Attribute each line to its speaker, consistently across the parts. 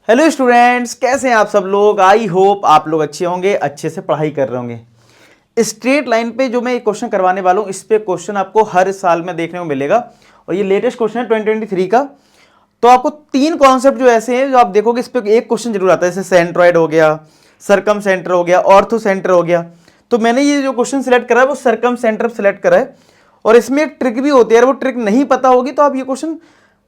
Speaker 1: Hello students, कैसे हैं आप सब लोग। आई होप आप लोग अच्छे होंगे, अच्छे से पढ़ाई कर रहे होंगे। स्ट्रेट लाइन पे जो मैं एक क्वेश्चन करवाने वाला हूँ, इस पे क्वेश्चन आपको हर साल में देखने को मिलेगा और ये लेटेस्ट क्वेश्चन है 2023 का। तो आपको तीन कॉन्सेप्ट जो ऐसे हैं जो आप देखोगे, इस पे एक क्वेश्चन जरूर आता है, जैसे सेंट्रॉइड हो गया, सरकम सेंटर हो गया, ऑर्थो सेंटर हो गया। तो मैंने ये जो क्वेश्चन सिलेक्ट करा है वो सरकम सेंटर सिलेक्ट करा है और इसमें एक ट्रिक भी होती है। वो ट्रिक नहीं पता होगी तो आप ये क्वेश्चन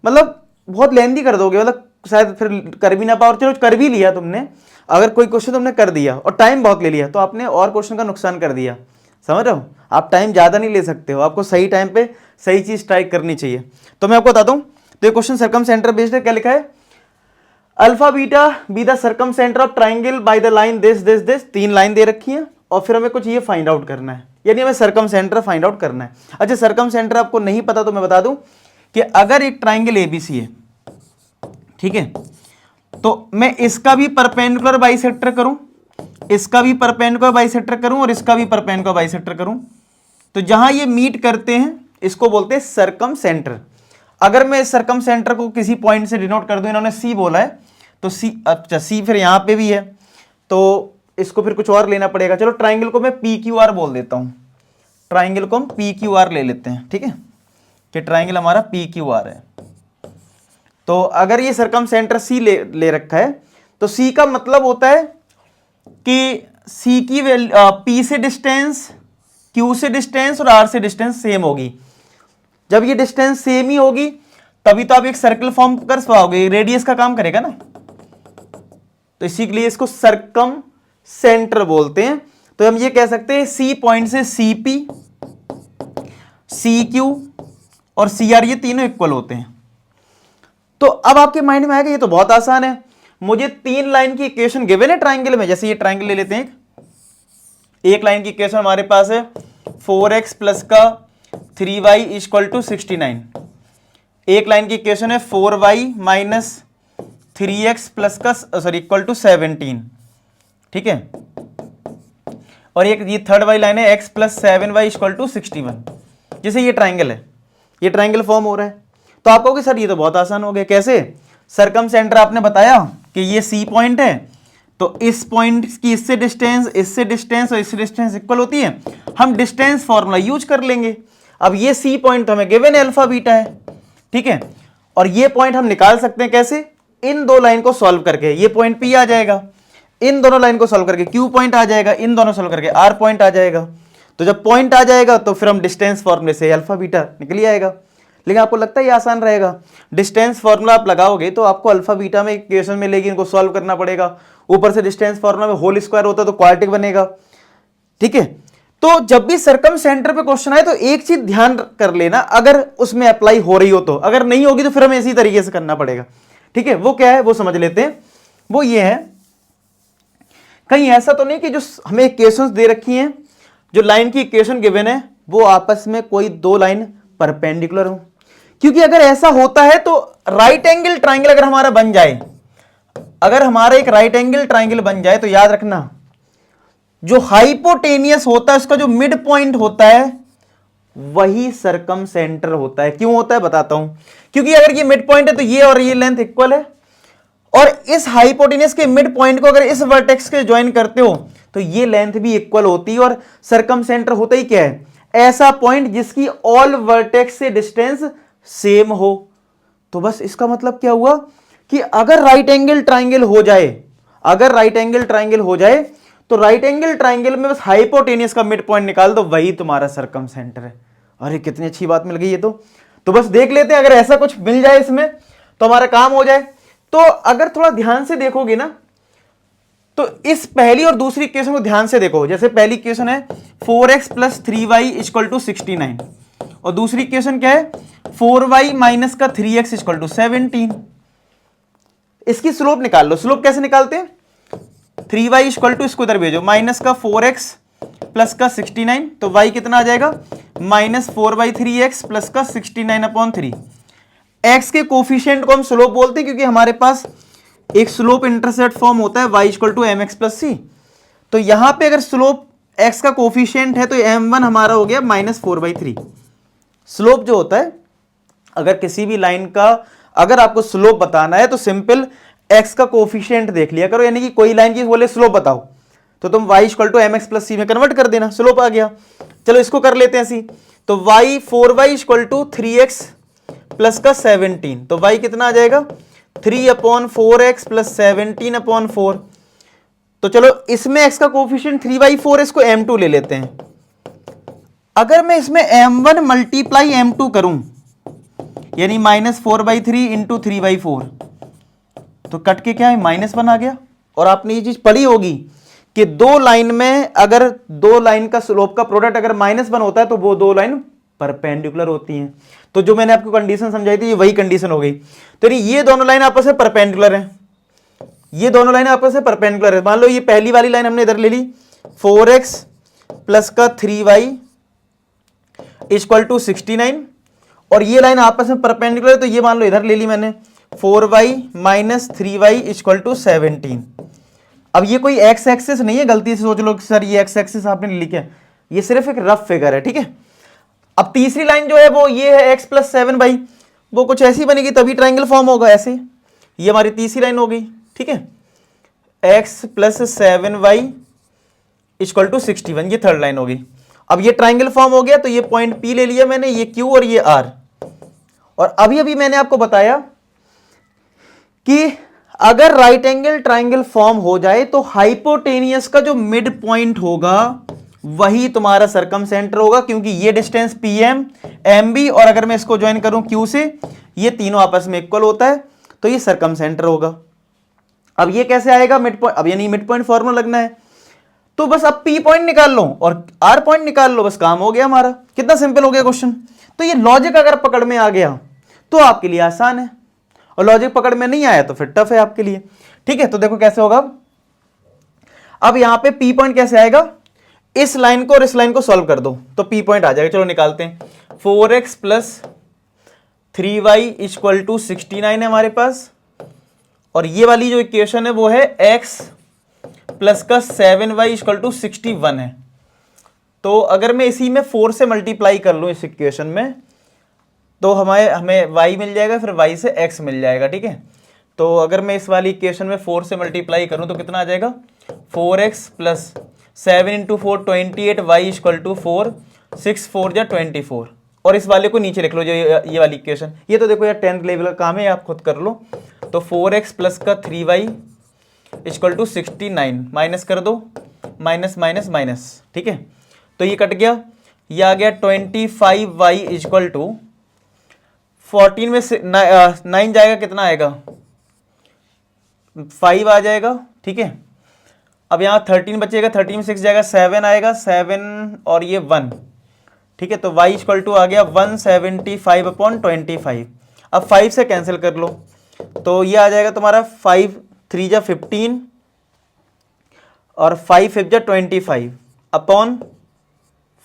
Speaker 1: मतलब बहुत लेंदी कर दोगे, मतलब शायद फिर कर भी ना पाओ। और चलो कर भी लिया तुमने, अगर कोई क्वेश्चन तुमने कर दिया और टाइम बहुत ले लिया तो आपने और क्वेश्चन का नुकसान कर दिया। समझ रहे हो, आप टाइम ज़्यादा नहीं ले सकते हो, आपको सही टाइम पे सही चीज़ ट्राई करनी चाहिए। तो मैं आपको बताता हूँ, तो ये क्वेश्चन सरकम सेंटर बेस्ड है। क्या लिखा है, alpha beta be the circumcentre of triangle by the line this this this. तीन लाइन दे रखी है और फिर हमें कुछ ये फाइंड आउट करना है, यानी हमें सरकम सेंटर फाइंड आउट करना है। अच्छा, सरकम सेंटर आपको नहीं पता तो मैं बता दूं कि अगर एक ट्राइंगल एबीसी है, ठीक है, तो मैं इसका भी परपेंडिकुलर बाइसेक्टर करूं, इसका भी परपेंडिकुलर बाइसेक्टर करूं और इसका भी परपेंडिकुलर बाइसेक्टर करूं, तो जहां ये मीट करते हैं इसको बोलते हैं सरकम सेंटर। अगर मैं इस सरकम सेंटर को किसी पॉइंट से डिनोट कर दूं, इन्होंने सी बोला है तो सी, अच्छा सी फिर यहां पे भी है तो इसको फिर कुछ और लेना पड़ेगा। चलो ट्राइंगल को मैं पी क्यू आर बोल देता हूं, ट्राइंगल को हम पी क्यू आर ले लेते हैं, ठीक है, कि ट्राइंगल हमारा पी क्यू आर है। तो अगर ये सरकम सेंटर सी ले रखा है तो सी का मतलब होता है कि सी की वैल्यू पी से डिस्टेंस, क्यू से डिस्टेंस और आर से डिस्टेंस सेम होगी। जब ये डिस्टेंस सेम ही होगी तभी तो आप एक सर्कल फॉर्म कर पाओगे, रेडियस का काम करेगा ना। तो इसी के लिए इसको सरकम सेंटर बोलते हैं। तो हम ये कह सकते हैं सी पॉइंट से सी पी, सी क्यू और सी आर ये तीनों इक्वल होते हैं। तो अब आपके माइंड में आएगा ये तो बहुत आसान है, मुझे तीन लाइन की इक्वेशन गिवन है ट्राइंगल में। जैसे ये ट्राइंगल ले लेते हैं, एक लाइन की इक्वेशन हमारे पास है 4x प्लस का 3y इक्वल टू 69। एक लाइन की इक्वेशन है 4y माइनस 3x प्लस का सॉरी इक्वल टू 17, ठीक है। और एक ये थर्ड वाली लाइन है x plus 7y equal to 61। जैसे ये ट्राइंगल है, ये ट्राइंगल फॉर्म हो रहा है। तो आप कहोगे सर ये तो बहुत आसान हो गया, कैसे। सरकम सेंटर आपने बताया कि ये सी पॉइंट है, तो इस पॉइंट की इससे डिस्टेंस और इससे डिस्टेंस इक्वल होती है, हम डिस्टेंस फॉर्मूला यूज कर लेंगे। अब ये सी पॉइंट तो हमें गिवन अल्फा बीटा है, ठीक है, और ये पॉइंट हम निकाल सकते हैं कैसे, इन दो लाइन को सॉल्व करके। ये पॉइंट पी आ जाएगा, इन दोनों लाइन को सॉल्व करके क्यू पॉइंट आ जाएगा, इन दोनों सॉल्व करके आर पॉइंट आ जाएगा। तो जब पॉइंट आ जाएगा तो फिर हम डिस्टेंस फॉर्मूले से अल्फा बीटा निकल ही आएगा। लेकिन आपको लगता है ये आसान रहेगा, डिस्टेंस फॉर्मूला आप लगाओगे तो आपको अल्फा बीटा में इक्वेशन मिलेगी, इनको सॉल्व करना पड़ेगा। ऊपर से डिस्टेंस फॉर्मूला में होल स्क्वायर होता है तो क्वाड्रेटिक बनेगा, ठीक है। तो जब भी सरकम सेंटर पे क्वेश्चन आए तो एक चीज ध्यान कर लेना, अगर उसमें अप्लाई हो रही हो तो, अगर नहीं होगी तो फिर हमें इसी तरीके से करना पड़ेगा, ठीक है। वो क्या है वो समझ लेते हैं। वो ये है, कहीं ऐसा तो नहीं कि जो हमें इक्वेशंस दे रखी हैं, जो लाइन की इक्वेशन गिवन है वो आपस में कोई दो लाइन परपेंडिकुलर हो। क्योंकि अगर ऐसा होता है तो राइट एंगल ट्राइंगल अगर हमारा बन जाए, अगर हमारा एक राइट एंगल ट्राइंगल बन जाए तो याद रखना जो हाइपोटेनियस होता है उसका जो मिड पॉइंट होता है वही सरकम सेंटर होता है। क्यों होता है बताता हूं, क्योंकि अगर ये मिड पॉइंट है तो ये और ये लेंथ इक्वल है, और इस हाइपोटेनियस के मिड पॉइंट को अगर इस वर्टेक्स के ज्वाइन करते हो तो ये लेंथ भी इक्वल होती है। और सरकम सेंटर होता ही क्या है, ऐसा पॉइंट जिसकी ऑल वर्टेक्स से डिस्टेंस सेम हो। तो बस इसका मतलब क्या हुआ कि अगर राइट एंगल ट्राइंगल हो जाए, अगर राइट एंगल ट्राइंगल हो जाए तो राइट एंगल ट्राइंगल में बस हाइपोटेनियस का मिड पॉइंट निकाल दो, वही तुम्हारा सरकम सेंटर है। अरे कितनी अच्छी बात मिल गई ये तो बस देख लेते हैं, अगर ऐसा कुछ मिल जाए इसमें तो हमारा काम हो जाए। तो अगर थोड़ा ध्यान से देखोगे ना तो इस पहली और दूसरी इक्वेशन को ध्यान से देखो। जैसे पहली इक्वेशन है 4x plus 3y equal to 69 और दूसरी इक्वेशन क्या है 4y माइनस का 3x इक्वल टू 17। इसकी स्लोप निकाल लो। स्लोप कैसे निकालते हैं, 3y इक्वल टू, इसको इधर भेजो, माइनस का 4x प्लस का 69, तो y कितना आ जाएगा माइनस 4/3x प्लस का 69/3। x के कोफिशिएंट को हम स्लोप बोलते हैं क्योंकि हमारे पास एक स्लोप इंटरसेप्ट फॉर्म होता है y equal to mx plus c। तो यहां पे अगर स्लोप x का कोफिशिएंट है तो m1 हमारा हो गया माइनस 4/3। स्लोप जो होता है, अगर किसी भी लाइन का अगर आपको स्लोप बताना है तो सिंपल x का कोफिशिएंट देख लिया करो, यानी कि कोई लाइन की बोले स्लोप बताओ तो तुम y equal to m x plus c में कन्वर्ट कर देना, स्लोप आ गया। चलो इसको कर लेते हैं ऐसी, तो y 4y equal to 3x plus का 17, तो y कितना आ जाएगा 3/4x प्लस 17/4। तो चलो इसमें x का कोफिशिएंट 3/4, इसको m2 ले लेते हैं। अगर मैं इसमें m1 मल्टीप्लाई m2 करूं यानी -4/3 इंटू 3/4, तो कट के क्या है -1 आ गया। और आपने ये चीज पढ़ी होगी कि दो लाइन में अगर दो लाइन का स्लोप का प्रोडक्ट अगर -1 होता है तो वो दो लाइन परपेंडिकुलर होती हैं। तो जो मैंने आपको कंडीशन समझाई थी ये वही कंडीशन हो गई। तो ये दोनों लाइन आपस में परपेंडिकुलर हैं, ये दोनों लाइन आपस में परपेंडिकुलर है। मान लो ये पहली वाली लाइन हमने इधर ले ली 4x प्लस का 3y इक्वल टू 69, और ये लाइन आपस में परपेंडिकुलर है, तो ये मान लो इधर ले ली मैंने 4y minus 3y equal to 17। अब ये कोई एक्स एक्सिस नहीं है, गलती से सोच लो कि सर ये एक्स एक्सिस आपने लिखा है, ये सिर्फ एक रफ फिगर है, ठीक है। अब तीसरी लाइन जो है वो ये है x प्लस 7y, वो कुछ ऐसी बनेगी तभी ट्राइंगल फॉर्म होगा ऐसे। ये हमारी तीसरी लाइन हो गई, ठीक है, x plus 7y equal to 61, ये थर्ड लाइन होगी। अब ये ट्राइंगल फॉर्म हो गया, तो ये पॉइंट P ले लिया मैंने, ये Q और ये R। और अभी अभी मैंने आपको बताया कि अगर राइट एंगल ट्राइंगल फॉर्म हो जाए तो हाइपोटेनियस का जो मिड पॉइंट होगा वही तुम्हारा सरकम सेंटर होगा, क्योंकि ये डिस्टेंस PM MB और अगर मैं इसको ज्वाइन करूं Q से, ये तीनों आपस में इक्वल होता है, तो ये सरकम सेंटर होगा। अब ये कैसे आएगा मिड पॉइंट, अब यानी मिड पॉइंट फॉर्मूला लगना है, तो बस अब P पॉइंट निकाल लो और R पॉइंट निकाल लो, बस काम हो गया हमारा। कितना सिंपल हो गया क्वेश्चन। तो ये लॉजिक अगर पकड़ में आ गया तो आपके लिए आसान है, और लॉजिक पकड़ में नहीं आया तो फिर टफ है आपके लिए, ठीक है। तो देखो कैसे होगा, अब यहां पे P पॉइंट कैसे आएगा, इस लाइन को और इस लाइन को सॉल्व कर दो तो P पॉइंट आ जाएगा। चलो निकालते हैं, 4x plus 3y equal to 69 है हमारे पास, और ये वाली जो इक्वेशन है वो है x प्लस का 7y इक्वल टू 61 है। तो अगर मैं इसी में 4 से मल्टीप्लाई कर लूं इस इक्वेशन में, तो हमें y मिल जाएगा, फिर y से x मिल जाएगा, ठीक है। तो अगर मैं इस वाली इक्वेशन में 4 से मल्टीप्लाई करूं तो कितना आ जाएगा, 4x plus 7 into 4 28 y equal to 4 6 4 जा 24। और इस वाले को नीचे लिख लो, जो ये वाली इक्वेशन, ये तो देखो यार 10th लेवल का काम है, आप खुद कर लो। तो 4x प्लस का 3y इक्वल टू 69, माइनस कर दो, माइनस माइनस माइनस, ठीक है। तो ये कट गया, ये आ गया 25y इक्वल टू 14 में से 9 जाएगा, कितना आएगा 5 आ जाएगा, ठीक है। अब यहाँ 13 बचेगा, 13 में 6 जाएगा, 7 आएगा, 7 और ये 1, ठीक है। तो y इक्वल टू आ गया 175/25। अब 5 से कैंसिल कर लो, तो ये आ जाएगा तुम्हारा 5 3 जा 15 और 5 5 जा 25 अपॉन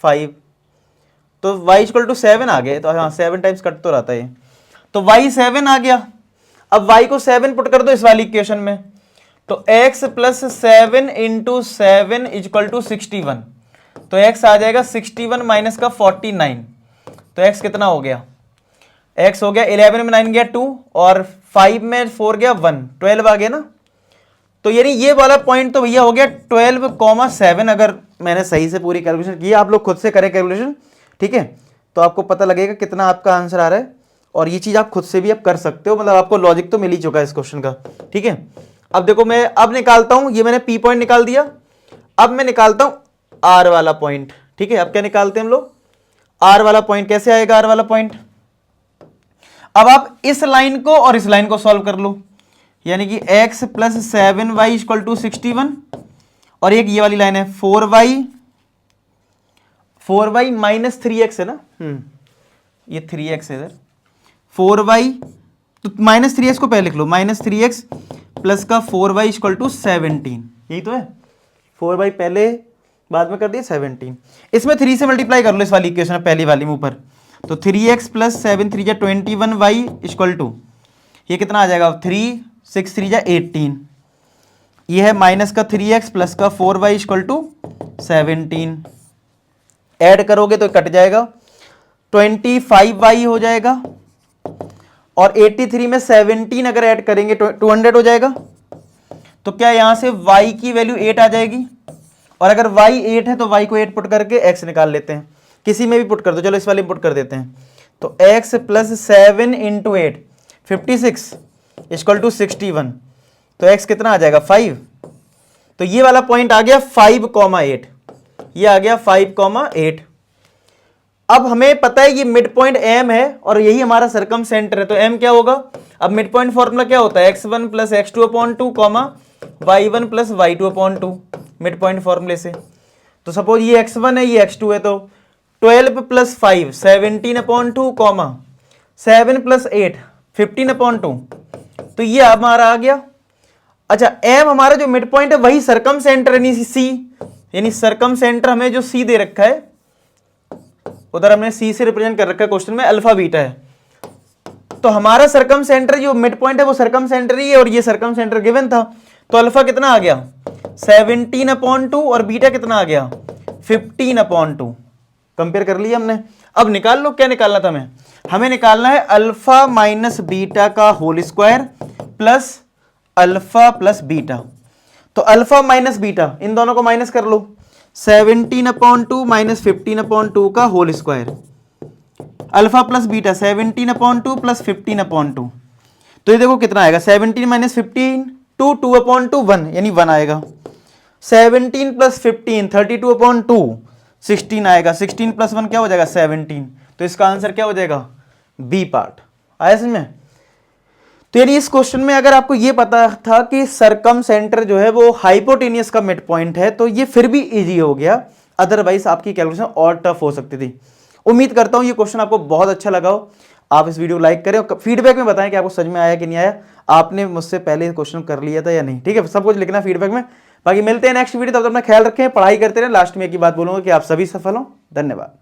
Speaker 1: 5। तो y इक्वल टू 7 आ गया, तो हाँ 7 टाइम्स कट तो रहता है, तो y 7 आ गया। अब y को 7 पुट कर दो इस वाली इक्वेशन में, तो x plus 7 into 7 equal to 61, तो x आ जाएगा 61 माइनस का 49, तो x कितना हो गया, x हो गया 11 में 9 गया 2 और 5 में 4 गया 1, 12 आ गया ना। तो यानी ये वाला पॉइंट तो भैया हो गया 12,7। अगर मैंने सही से पूरी कैलकुलेशन की, आप लोग खुद से करें कैलकुलेशन, ठीक है, तो आपको पता लगेगा कितना आपका आंसर आ रहा है। और ये चीज आप खुद से भी आप कर सकते हो, मतलब आपको लॉजिक तो मिल ही चुका है इस क्वेश्चन का, ठीक है। अब देखो मैं अब निकालता हूं, ये मैंने P पॉइंट निकाल दिया, अब मैं निकालता हूं R वाला पॉइंट, ठीक है। अब क्या निकालते हैं हम लोग, R वाला पॉइंट कैसे आएगा, R वाला पॉइंट। अब आप इस लाइन को और इस लाइन को सॉल्व कर लो, यानी कि x plus 7y equal to 61, और एक ये वाली लाइन है 4y माइनस 3x है ना, ये 3x है इधर, 4y तो माइनस 3x को पहले लिख लो, माइनस 3x प्लस का 4y इक्वल टू 17, यही तो है। 4y पहले बाद में कर दिया 17, इसमें 3 से मल्टीप्लाई कर लो इस वाली इक्वेशन में, पहली वाली में ऊपर, तो 3x प्लस 7 3 जा 21y इक्वल टू, ये कितना आ जाएगा 3 6 3 जा 18, ये है माइनस का 3x प्लस का 4y इक्वल टू 17, ऐड करोगे तो कट जाएगा, 25y हो जाएगा, और 83 में 17 अगर ऐड करेंगे 200 हो जाएगा। तो क्या यहां से y की वैल्यू 8 आ जाएगी, और अगर y 8 है तो y को 8 पुट करके x निकाल लेते हैं, किसी में भी पुट कर दो, चलो इस वाले में पुट कर देते हैं। तो x plus 7 into 8 56 equal to 61, तो x कितना आ जाएगा 5। तो ये वाला पॉइंट आ गया 5,8, ये आ गया 5,8। अब हमें पता है ये मिड पॉइंट m है और यही हमारा सरकम सेंटर है, तो m क्या होगा, अब मिड पॉइंट फॉर्मूला क्या होता है, x1 plus x2 upon 2 y1 plus y2 upon 2 mid point फॉर्मूले से। तो सपोज ये x1 है ये x2 है, तो 12 प्लस 5 17 अपॉन 2 7 प्लस 8 15 अपॉन 2, तो ये हमारा आ गया। अच्छा m हमारा जो मिड पॉइंट है वही सरकम सेंटर यानी c, यानी सरकम सेंटर हमें जो c दे रखा है उधर हमने c से रिप्रेजेंट कर रखा है क्वेश्चन में, अल्फा बीटा है। तो हमारा सरकम सेंटर जो मिड पॉइंट है वो सरकम सेंटर ही है और ये सरकम सेंटर गिवन था, तो अल्फा कितना आ गया 17 अपॉन 2 और बीटा कितना आ गया 15 अपॉन 2। कंपेयर कर लिया हमने। अब निकाल लो क्या निकालना था हमें निकालना है अल्फा माइनस बीटा का whole square plus alpha plus beta. तो अल्फा माइनस बीटा इन दोनों को माइनस कर लो, 17 अपॉन 2 माइनस 15 अपॉन 2 का whole square, alpha plus beta 17 upon 2 plus 15 upon 2। तो ये देखो कितना आएगा 17 माइनस 15 2 अपॉन 2 1 यानी 1 आएगा। 17 प्लस 15 32 अपॉन 2 16 आएगा। 16 प्लस 1 क्या हो जाएगा 17। तो इसका आंसर क्या हो जाएगा बी पार्ट। आया समझ में। तो यानी इस क्वेश्चन में अगर आपको ये पता था कि सरकम सेंटर जो है वो हाइपोटेनियस का मिड पॉइंट है तो ये फिर भी इजी हो गया, अदरवाइज आपकी कैलकुलेशन और टफ हो सकती थी। उम्मीद करता हूं ये क्वेश्चन आपको बहुत अच्छा लगा हो। आप इस वीडियो को लाइक करें और फीडबैक में बताएं कि आपको समझ में आया कि नहीं आया, आपने मुझसे पहले क्वेश्चन कर लिया था या नहीं। ठीक है, सब कुछ लिखना फीडबैक में। बाकी मिलते हैं नेक्स्ट वीडियो, तब तक अपना ख्याल रखें, पढ़ाई करते रहें। लास्ट में एक ही बात बोलूंगा कि आप सभी सफल हो। धन्यवाद।